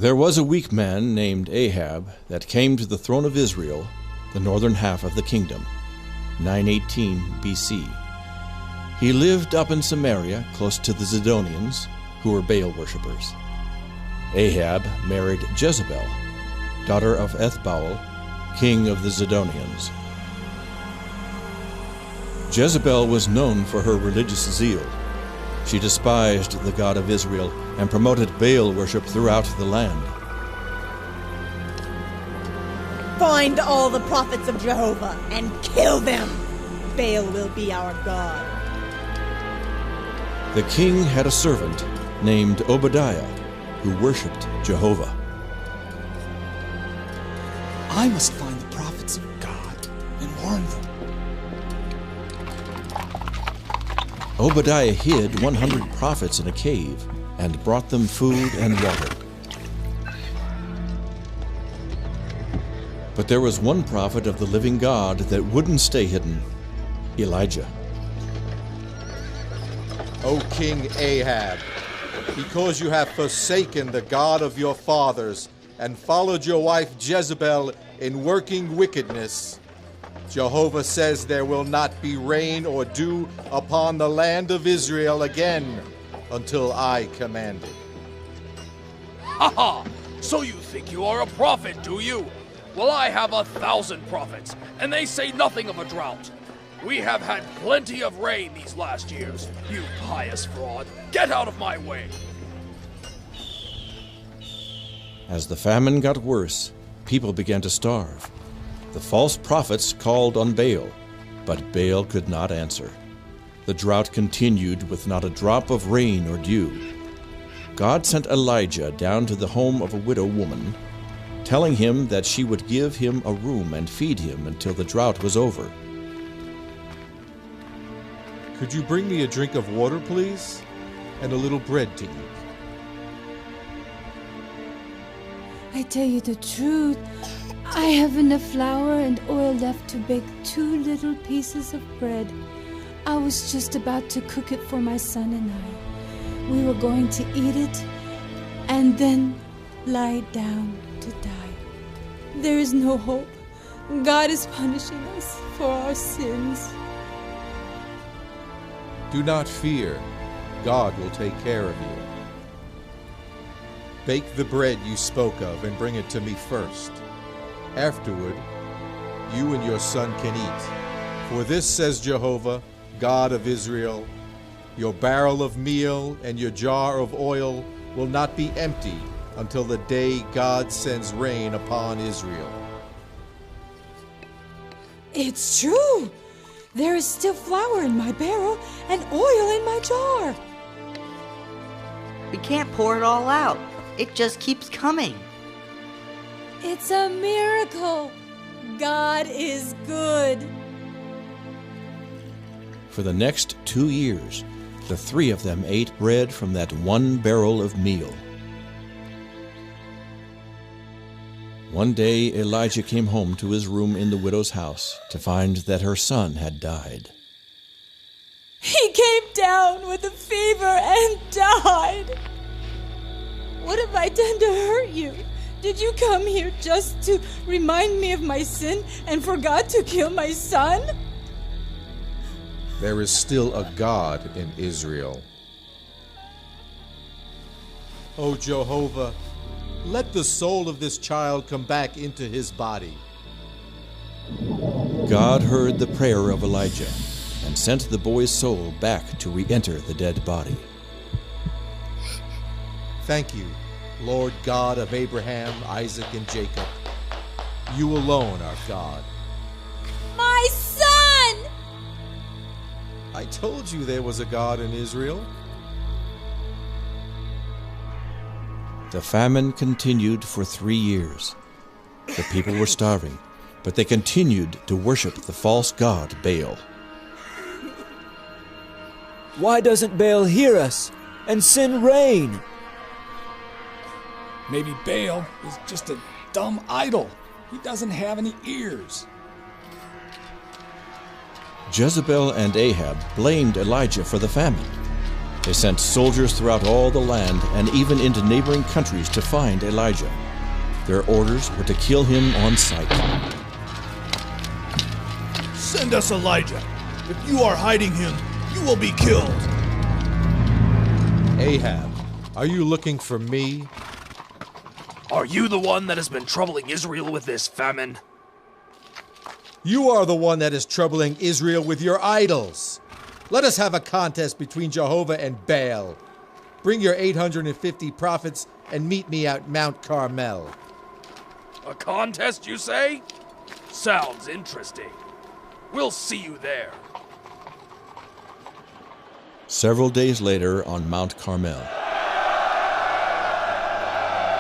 There was a weak man named Ahab that came to the throne of Israel, the northern half of the kingdom, 918 BC. He lived up in Samaria, close to the Zidonians, who were Baal worshippers. Ahab married Jezebel, daughter of Ethbaal, king of the Zidonians. Jezebel was known for her religious zeal. She despised the God of Israel and promoted Baal worship throughout the land. Find all the prophets of Jehovah and kill them. Baal will be our God. The king had a servant named Obadiah who worshipped Jehovah. I must find the prophets of God and warn them. Obadiah hid 100 prophets in a cave and brought them food and water. But there was one prophet of the living God that wouldn't stay hidden, Elijah. O King Ahab, because you have forsaken the God of your fathers and followed your wife Jezebel in working wickedness, Jehovah says there will not be rain or dew upon the land of Israel again until I command it. Ha ha! So you think you are a prophet, do you? Well, I have 1,000 prophets, and they say nothing of a drought. We have had plenty of rain these last years. You pious fraud, get out of my way! As the famine got worse, people began to starve. The false prophets called on Baal, but Baal could not answer. The drought continued with not a drop of rain or dew. God sent Elijah down to the home of a widow woman, telling him that she would give him a room and feed him until the drought was over. Could you bring me a drink of water, please? And a little bread to eat. I tell you the truth, I have enough flour and oil left to bake 2 little pieces of bread. I was just about to cook it for my son and I. We were going to eat it and then lie down to die. There is no hope. God is punishing us for our sins. Do not fear. God will take care of you. Bake the bread you spoke of and bring it to me first. Afterward, you and your son can eat. For this says Jehovah, God of Israel, your barrel of meal and your jar of oil will not be empty until the day God sends rain upon Israel. It's true. There is still flour in my barrel and oil in my jar. We can't pour it all out. It just keeps coming. It's a miracle. God is good. For the next 2 years, the 3 of them ate bread from that 1 barrel of meal. One day Elijah came home to his room in the widow's house to find that her son had died. He came down with a fever and died. What have I done to hurt you? Did you come here just to remind me of my sin and forgot to kill my son? There is still a God in Israel. O Jehovah, let the soul of this child come back into his body. God heard the prayer of Elijah and sent the boy's soul back to re-enter the dead body. Thank you, Lord God of Abraham, Isaac, and Jacob. You alone are God. My son! I told you there was a God in Israel. The famine continued for 3 years. The people were starving, but they continued to worship the false god Baal. Why doesn't Baal hear us and send rain? Maybe Baal is just a dumb idol. He doesn't have any ears. Jezebel and Ahab blamed Elijah for the famine. They sent soldiers throughout all the land and even into neighboring countries to find Elijah. Their orders were to kill him on sight. Send us Elijah. If you are hiding him, you will be killed. Ahab, are you looking for me? Are you the one that has been troubling Israel with this famine? You are the one that is troubling Israel with your idols. Let us have a contest between Jehovah and Baal. Bring your 850 prophets and meet me at Mount Carmel. A contest, you say? Sounds interesting. We'll see you there. Several days later on Mount Carmel.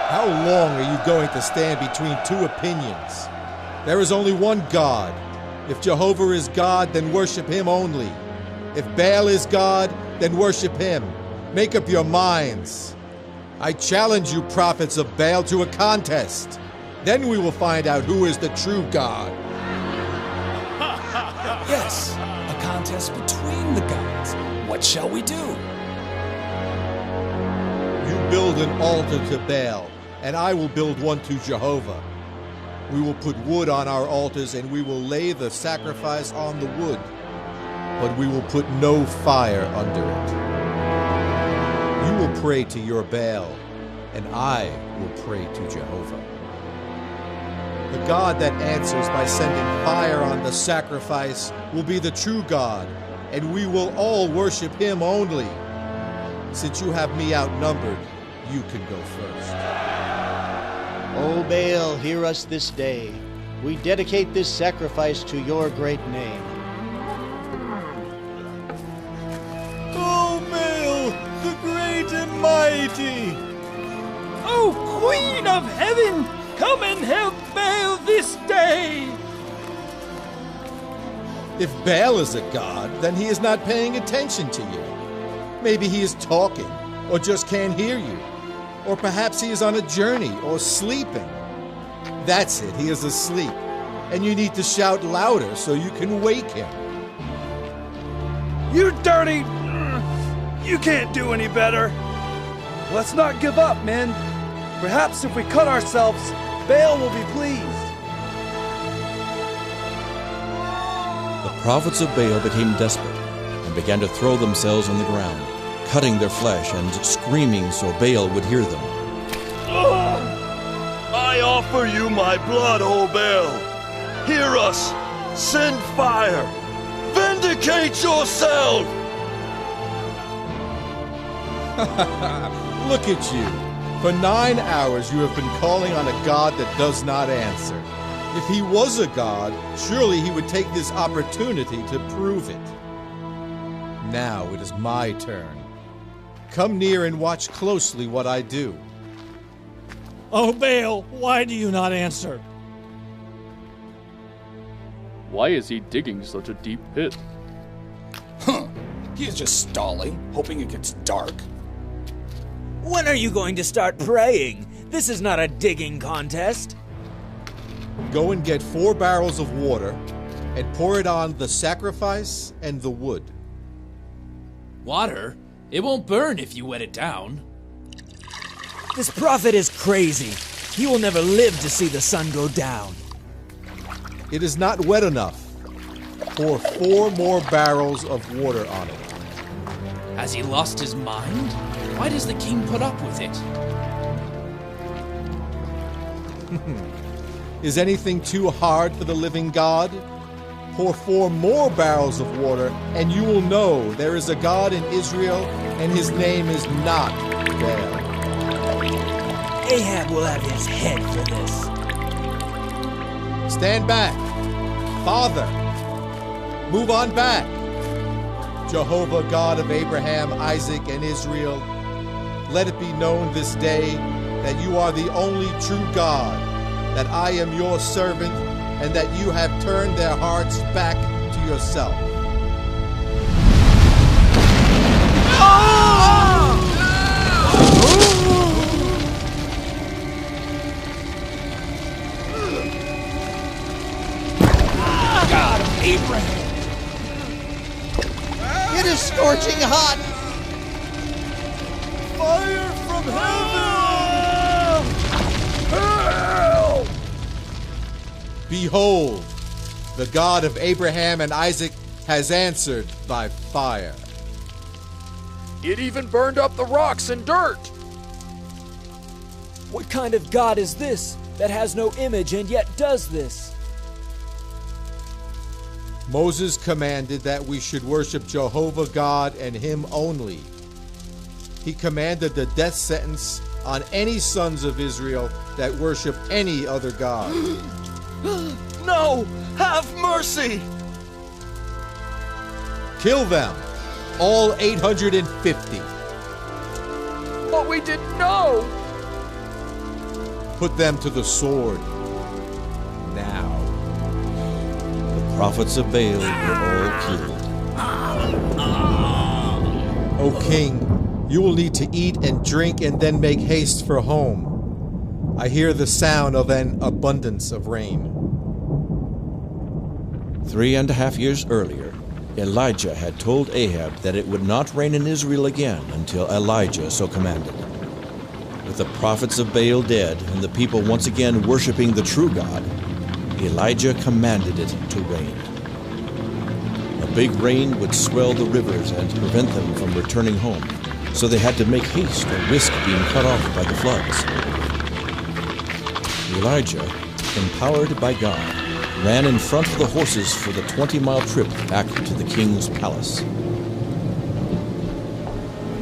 How long are you going to stand between two opinions? There is only one God. If Jehovah is God, then worship him only. If Baal is God, then worship him. Make up your minds. I challenge you, prophets of Baal, to a contest. Then we will find out who is the true God. Yes, a contest between the gods. What shall we do? You build an altar to Baal, and I will build one to Jehovah. We will put wood on our altars, and we will lay the sacrifice on the wood, but we will put no fire under it. You will pray to your Baal, and I will pray to Jehovah. The God that answers by sending fire on the sacrifice will be the true God, and we will all worship him only. Since you have me outnumbered, you can go first. O Baal, hear us this day. We dedicate this sacrifice to your great name. O Baal, the great and mighty! Oh, Queen of Heaven, come and help Baal this day! If Baal is a god, then he is not paying attention to you. Maybe he is talking, or just can't hear you. Or perhaps he is on a journey, or sleeping. That's it, he is asleep. And you need to shout louder so you can wake him. You dirty... You can't do any better. Let's not give up, men. Perhaps if we cut ourselves, Baal will be pleased. The prophets of Baal became desperate and began to throw themselves on the ground, cutting their flesh and screaming so Baal would hear them. I offer you my blood, O Baal. Hear us. Send fire. Vindicate yourself. Look at you. For 9 hours you have been calling on a God that does not answer. If he was a god, surely he would take this opportunity to prove it. Now it is my turn. Come near and watch closely what I do. Oh, Baal, why do you not answer? Why is he digging such a deep pit? He is just stalling, hoping it gets dark. When are you going to start praying? This is not a digging contest. Go and get 4 barrels of water and pour it on the sacrifice and the wood. Water? It won't burn if you wet it down. This prophet is crazy. He will never live to see the sun go down. It is not wet enough. Pour 4 more barrels of water on it. Has he lost his mind? Why does the king put up with it? Is anything too hard for the living God? Pour 4 more barrels of water, and you will know there is a God in Israel, and his name is not Baal. Ahab will have his head for this. Stand back. Father, move on back. Jehovah, God of Abraham, Isaac, and Israel, let it be known this day that you are the only true God, that I am your servant, and that you have turned their hearts back to yourself. God of Abraham! It is scorching hot! Fire from heaven! Help! Behold, the God of Abraham and Isaac has answered by fire. It even burned up the rocks and dirt. What kind of God is this that has no image and yet does this? Moses commanded that we should worship Jehovah God and Him only. He commanded the death sentence on any sons of Israel that worship any other god. No! Have mercy! Kill them, all 850. But we didn't know. Put them to the sword now. The prophets of Baal were all killed. O king, you will need to eat and drink and then make haste for home. I hear the sound of an abundance of rain. 3.5 years earlier, Elijah had told Ahab that it would not rain in Israel again until Elijah so commanded. With the prophets of Baal dead and the people once again worshiping the true God, Elijah commanded it to rain. A big rain would swell the rivers and prevent them from returning home, so they had to make haste or risk being cut off by the floods. Elijah, empowered by God, ran in front of the horses for the 20-mile trip back to the king's palace.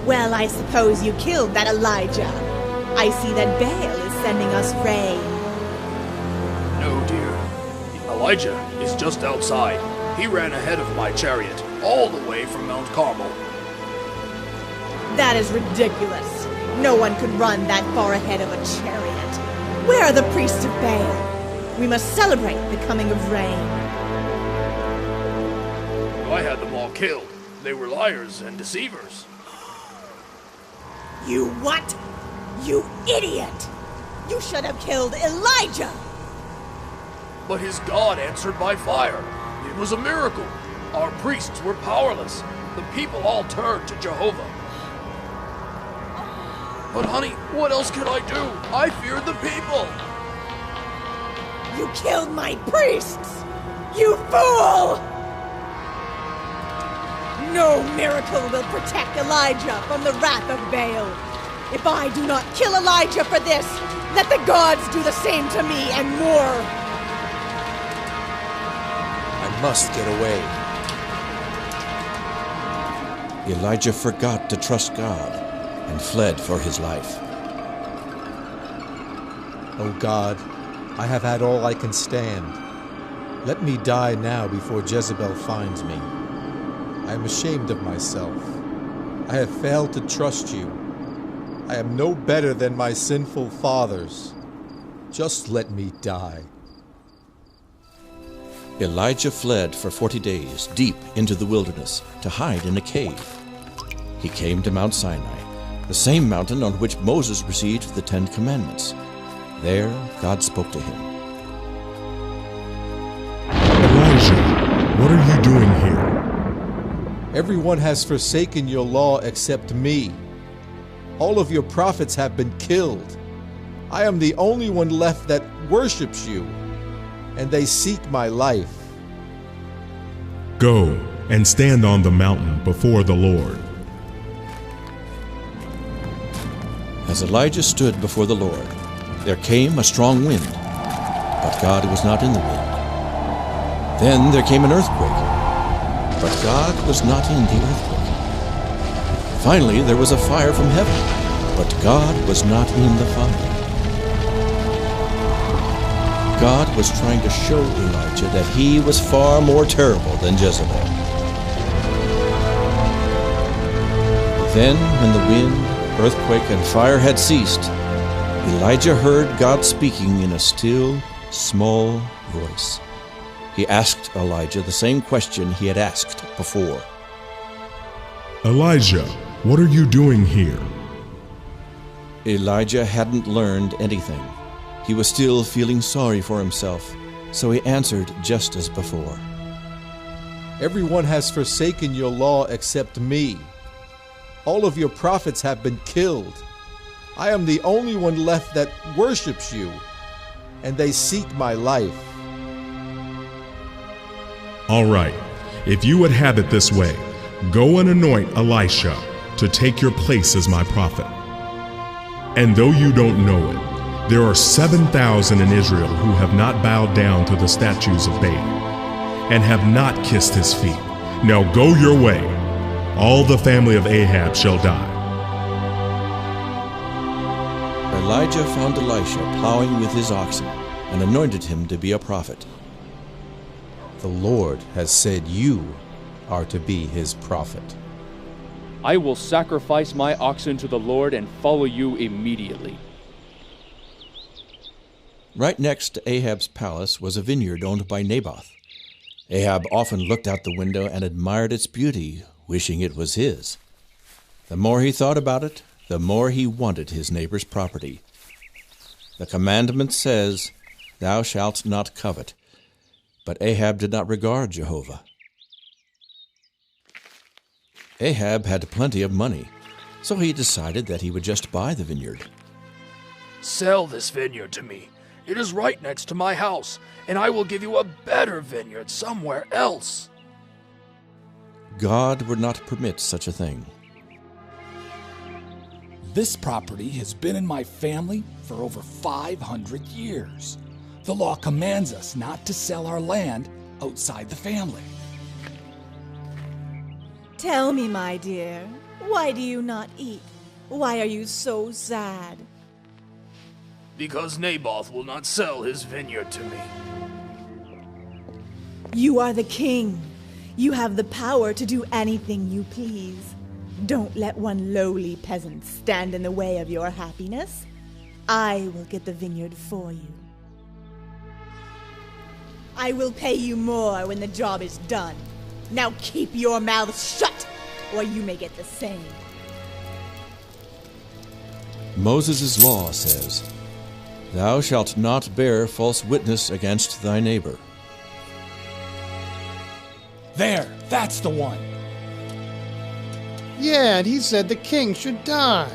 Well, I suppose you killed that Elijah. I see that Baal is sending us rain. No, dear. Elijah is just outside. He ran ahead of my chariot, all the way from Mount Carmel. That is ridiculous. No one could run that far ahead of a chariot. Where are the priests of Baal? We must celebrate the coming of rain. I had them all killed. They were liars and deceivers. You what? You idiot! You should have killed Elijah! But his God answered by fire. It was a miracle. Our priests were powerless. The people all turned to Jehovah. But honey, what else could I do? I feared the people. You killed my priests! You fool! No miracle will protect Elijah from the wrath of Baal. If I do not kill Elijah for this, let the gods do the same to me and more. I must get away. Elijah forgot to trust God and fled for his life. O God, I have had all I can stand. Let me die now before Jezebel finds me. I am ashamed of myself. I have failed to trust you. I am no better than my sinful fathers. Just let me die. Elijah fled for 40 days deep into the wilderness to hide in a cave. He came to Mount Sinai, the same mountain on which Moses received the 10 Commandments. There, God spoke to him. Elijah, what are you doing here? Everyone has forsaken your law except me. All of your prophets have been killed. I am the only one left that worships you, and they seek my life. Go and stand on the mountain before the Lord. As Elijah stood before the Lord, there came a strong wind, but God was not in the wind. Then there came an earthquake, but God was not in the earthquake. Finally, there was a fire from heaven, but God was not in the fire. God was trying to show Elijah that he was far more terrible than Jezebel. Then, when the wind, earthquake, and fire had ceased, Elijah heard God speaking in a still, small voice. He asked Elijah the same question he had asked before. Elijah, what are you doing here? Elijah hadn't learned anything. He was still feeling sorry for himself, so he answered just as before. Everyone has forsaken your law except me. All of your prophets have been killed. I am the only one left that worships you, and they seek my life. All right, if you would have it this way, go and anoint Elisha to take your place as my prophet. And though you don't know it, there are 7,000 in Israel who have not bowed down to the statues of Baal and have not kissed his feet. Now go your way. All the family of Ahab shall die. Elijah found Elisha plowing with his oxen and anointed him to be a prophet. The Lord has said you are to be his prophet. I will sacrifice my oxen to the Lord and follow you immediately. Right next to Ahab's palace was a vineyard owned by Naboth. Ahab often looked out the window and admired its beauty, wishing it was his. The more he thought about it, the more he wanted his neighbor's property. The commandment says, "Thou shalt not covet." But Ahab did not regard Jehovah. Ahab had plenty of money, so he decided that he would just buy the vineyard. Sell this vineyard to me. It is right next to my house, and I will give you a better vineyard somewhere else. God would not permit such a thing. This property has been in my family for over 500 years. The law commands us not to sell our land outside the family. Tell me, my dear, why do you not eat? Why are you so sad? Because Naboth will not sell his vineyard to me. You are the king. You have the power to do anything you please. Don't let one lowly peasant stand in the way of your happiness. I will get the vineyard for you. I will pay you more when the job is done. Now keep your mouth shut, or you may get the same. Moses' law says, "Thou shalt not bear false witness against thy neighbor." There, that's the one. Yeah, and he said the king should die.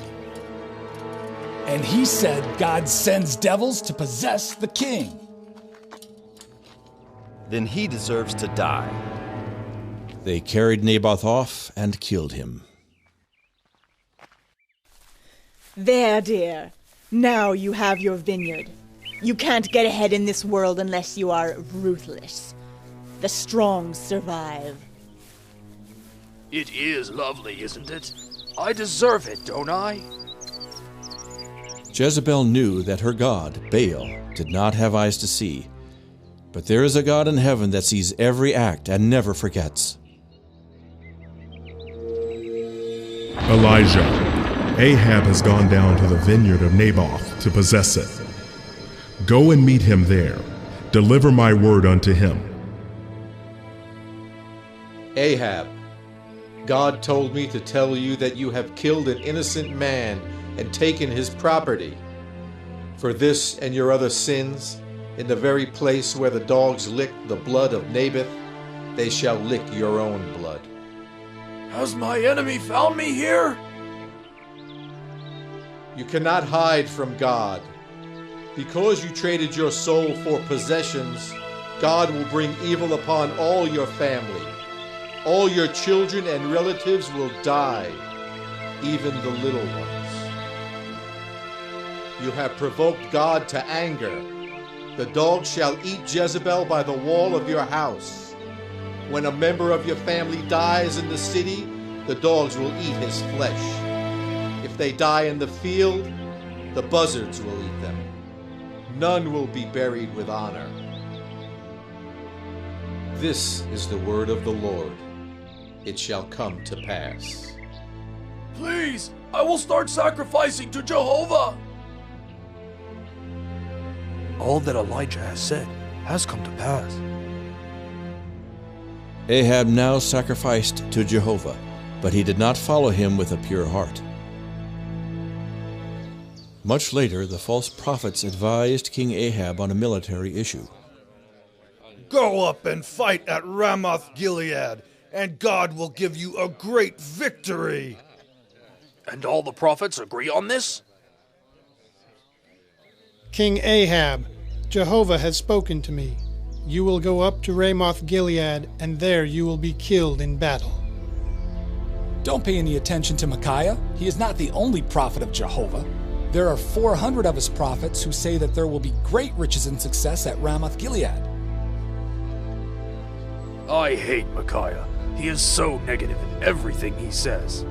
And he said God sends devils to possess the king. Then he deserves to die. They carried Naboth off and killed him. There, dear. Now you have your vineyard. You can't get ahead in this world unless you are ruthless. The strong survive. It is lovely, isn't it? I deserve it, don't I? Jezebel knew that her god, Baal, did not have eyes to see. But there is a God in heaven that sees every act and never forgets. Elijah, Ahab has gone down to the vineyard of Naboth to possess it. Go and meet him there. Deliver my word unto him. Ahab, God told me to tell you that you have killed an innocent man and taken his property. For this and your other sins, in the very place where the dogs licked the blood of Naboth, they shall lick your own blood. Has my enemy found me here? You cannot hide from God. Because you traded your soul for possessions, God will bring evil upon all your family. All your children and relatives will die, even the little ones. You have provoked God to anger. The dogs shall eat Jezebel by the wall of your house. When a member of your family dies in the city, the dogs will eat his flesh. If they die in the field, the buzzards will eat them. None will be buried with honor. This is the word of the Lord. It shall come to pass. Please, I will start sacrificing to Jehovah. All that Elijah has said has come to pass. Ahab now sacrificed to Jehovah, but he did not follow him with a pure heart. Much later, the false prophets advised King Ahab on a military issue. Go up and fight at Ramoth Gilead, and God will give you a great victory. And all the prophets agree on this? King Ahab, Jehovah has spoken to me. You will go up to Ramoth Gilead, and there you will be killed in battle. Don't pay any attention to Micaiah. He is not the only prophet of Jehovah. There are 400 of his prophets who say that there will be great riches and success at Ramoth Gilead. I hate Micaiah. He is so negative in everything he says.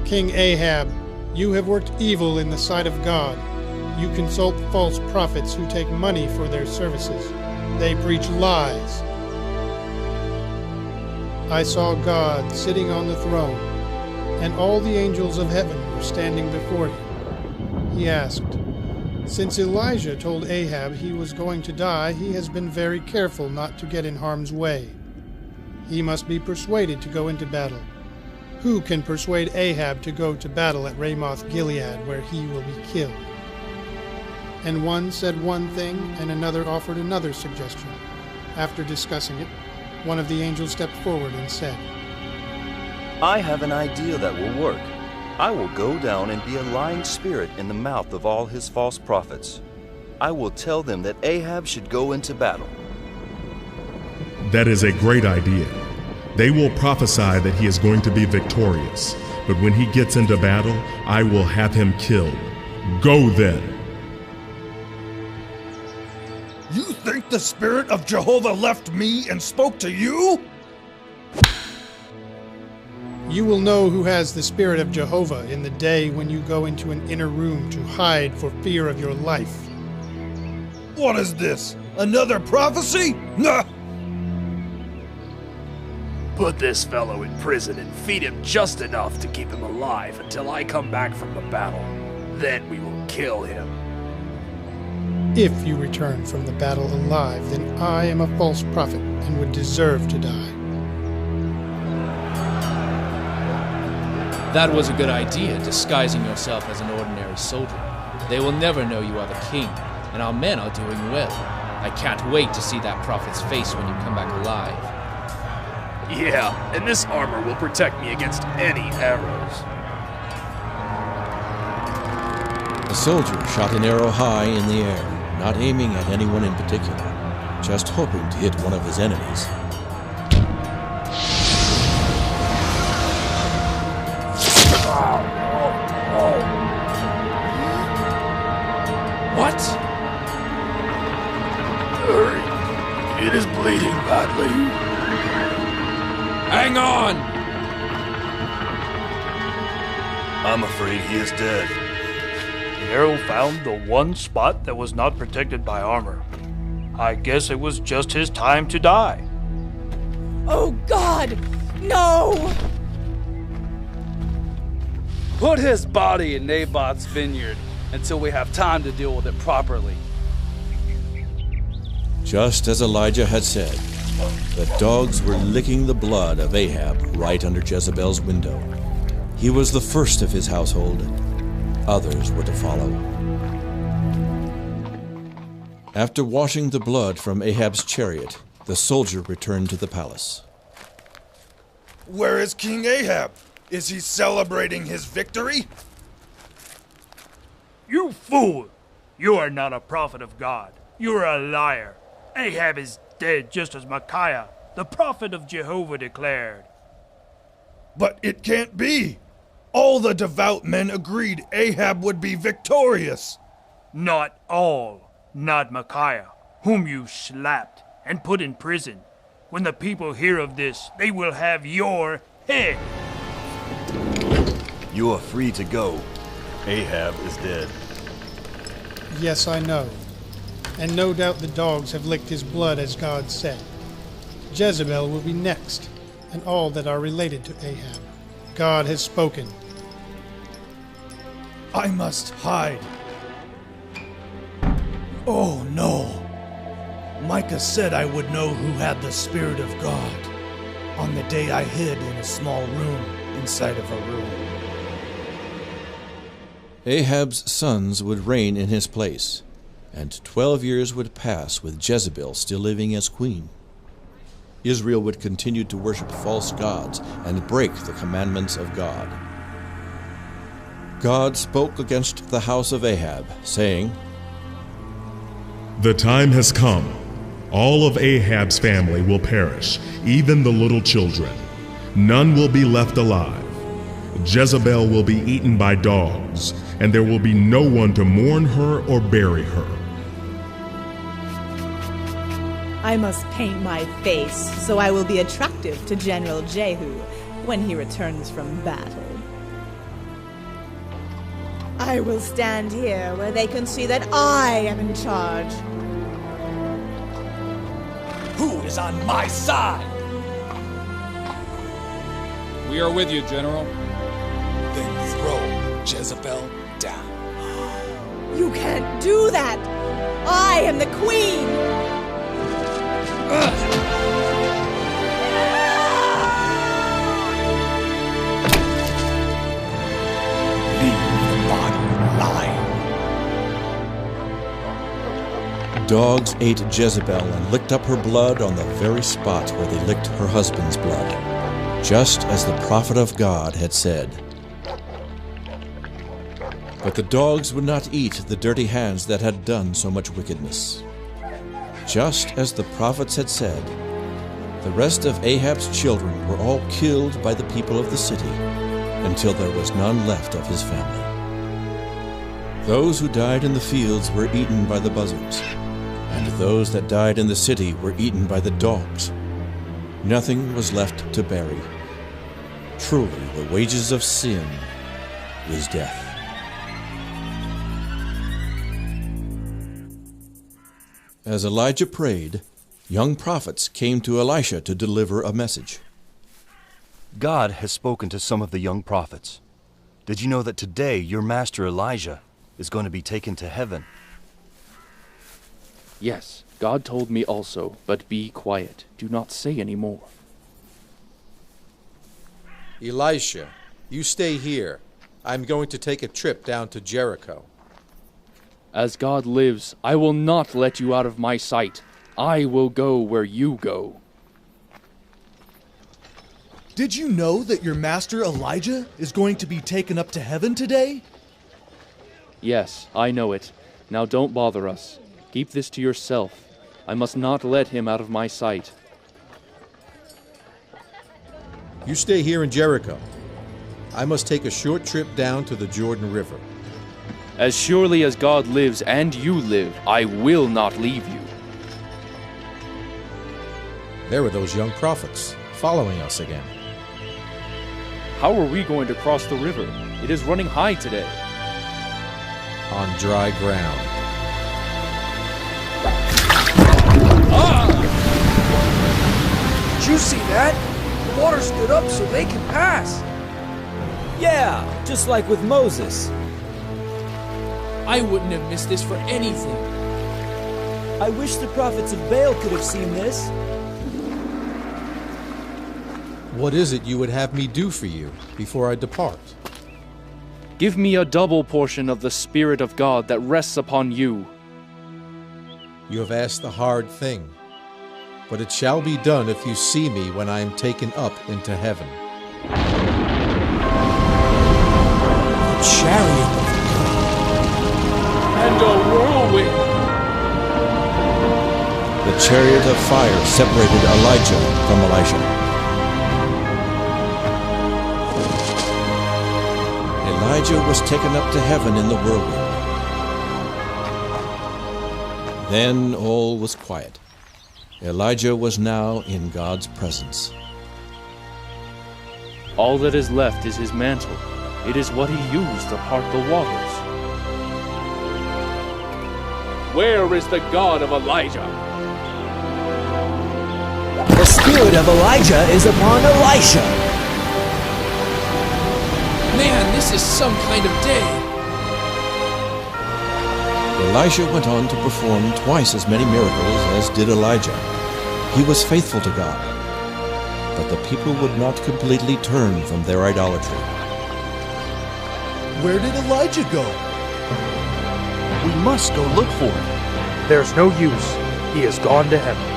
King Ahab, you have worked evil in the sight of God. You consult false prophets who take money for their services. They preach lies. I saw God sitting on the throne, and all the angels of heaven were standing before him. He asked, since Elijah told Ahab he was going to die, he has been very careful not to get in harm's way. He must be persuaded to go into battle. Who can persuade Ahab to go to battle at Ramoth Gilead, where he will be killed? And one said one thing, and another offered another suggestion. After discussing it, one of the angels stepped forward and said, I have an idea that will work. I will go down and be a lying spirit in the mouth of all his false prophets. I will tell them that Ahab should go into battle. That is a great idea. They will prophesy that he is going to be victorious, but when he gets into battle, I will have him killed. Go then. You think the Spirit of Jehovah left me and spoke to you? You will know who has the Spirit of Jehovah in the day when you go into an inner room to hide for fear of your life. What is this? Another prophecy? Nah! Put this fellow in prison and feed him just enough to keep him alive until I come back from the battle. Then we will kill him. If you return from the battle alive, then I am a false prophet and would deserve to die. That was a good idea, disguising yourself as an ordinary soldier. They will never know you are the king, and our men are doing well. I can't wait to see that prophet's face when you come back alive. Yeah, and this armor will protect me against any arrows. The soldier shot an arrow high in the air, not aiming at anyone in particular, just hoping to hit one of his enemies. What? Hurry. It is bleeding badly. Hang on! I'm afraid he is dead. The arrow found the one spot that was not protected by armor. I guess it was just his time to die. Oh God! No! Put his body in Naboth's vineyard until we have time to deal with it properly. Just as Elijah had said, the dogs were licking the blood of Ahab right under Jezebel's window. He was the first of his household. Others were to follow. After washing the blood from Ahab's chariot, the soldier returned to the palace. Where is King Ahab? Is he celebrating his victory? You fool! You are not a prophet of God. You are a liar. Ahab is dead just as Micaiah, the prophet of Jehovah, declared. But it can't be. All the devout men agreed Ahab would be victorious. Not all. Not Micaiah, whom you slapped and put in prison. When the people hear of this, they will have your head. You are free to go. Ahab is dead. Yes, I know. And no doubt the dogs have licked his blood as God said. Jezebel will be next, and all that are related to Ahab. God has spoken. I must hide. Oh no. Micah said I would know who had the Spirit of God on the day I hid in a small room inside of a room. Ahab's sons would reign in his place, and 12 years would pass with Jezebel still living as queen. Israel would continue to worship false gods and break the commandments of God. God spoke against the house of Ahab, saying, "The time has come. All of Ahab's family will perish, even the little children. None will be left alive. Jezebel will be eaten by dogs, and there will be no one to mourn her or bury her." I must paint my face so I will be attractive to General Jehu when he returns from battle. I will stand here where they can see that I am in charge. Who is on my side? We are with you, General. Then throw Jezebel down. You can't do that! I am the queen! Dogs ate Jezebel and licked up her blood on the very spot where they licked her husband's blood, just as the prophet of God had said. But the dogs would not eat the dirty hands that had done so much wickedness. Just as the prophets had said, the rest of Ahab's children were all killed by the people of the city, until there was none left of his family. Those who died in the fields were eaten by the buzzards, and those that died in the city were eaten by the dogs. Nothing was left to bury. Truly, the wages of sin is death. As Elijah prayed, young prophets came to Elisha to deliver a message. God has spoken to some of the young prophets. Did you know that today your master Elijah is going to be taken to heaven? Yes, God told me also, but be quiet. Do not say any more. Elisha, you stay here. I'm going to take a trip down to Jericho. As God lives, I will not let you out of my sight. I will go where you go. Did you know that your master Elijah is going to be taken up to heaven today? Yes, I know it. Now don't bother us. Keep this to yourself. I must not let him out of my sight. You stay here in Jericho. I must take a short trip down to the Jordan River. As surely as God lives and you live, I will not leave you. There were those young prophets following us again. How are we going to cross the river? It is running high today. On dry ground. Did you see that? The water stood up so they can pass. Yeah, just like with Moses. I wouldn't have missed this for anything. I wish the prophets of Baal could have seen this. What is it you would have me do for you before I depart? Give me a double portion of the Spirit of God that rests upon you. You have asked the hard thing, but it shall be done if you see me when I am taken up into heaven. A chariot of and a whirlwind. The chariot of fire separated Elijah from Elisha. Elijah was taken up to heaven in the whirlwind. Then all was quiet. Elijah was now in God's presence. All that is left is his mantle. It is what he used to part the waters. Where is the God of Elijah? The spirit of Elijah is upon Elisha. Man, this is some kind of day. Elisha went on to perform twice as many miracles as did Elijah. He was faithful to God, but the people would not completely turn from their idolatry. Where did Elijah go? We must go look for him. There's no use. He has gone to heaven.